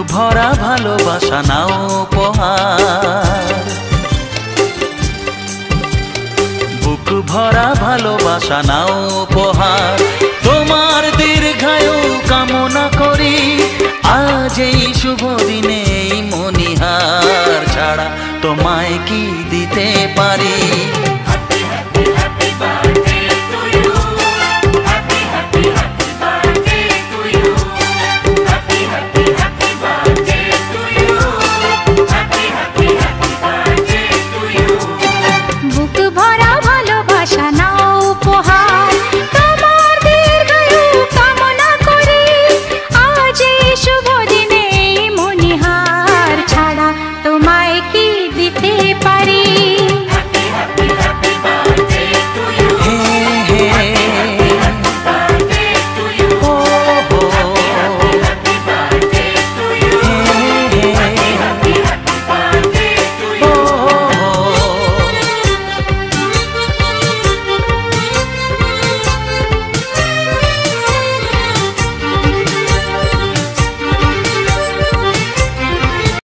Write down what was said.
ভরা ভালোবাসা নাও উপহার, বুক ভরা ভালোবাসা নাও উপহার। তোমার দীর্ঘায়ু কামনা করি আজ এই শুভ দিনে এই মনিহার ছাড়া তোমায় কি দিতে পারি।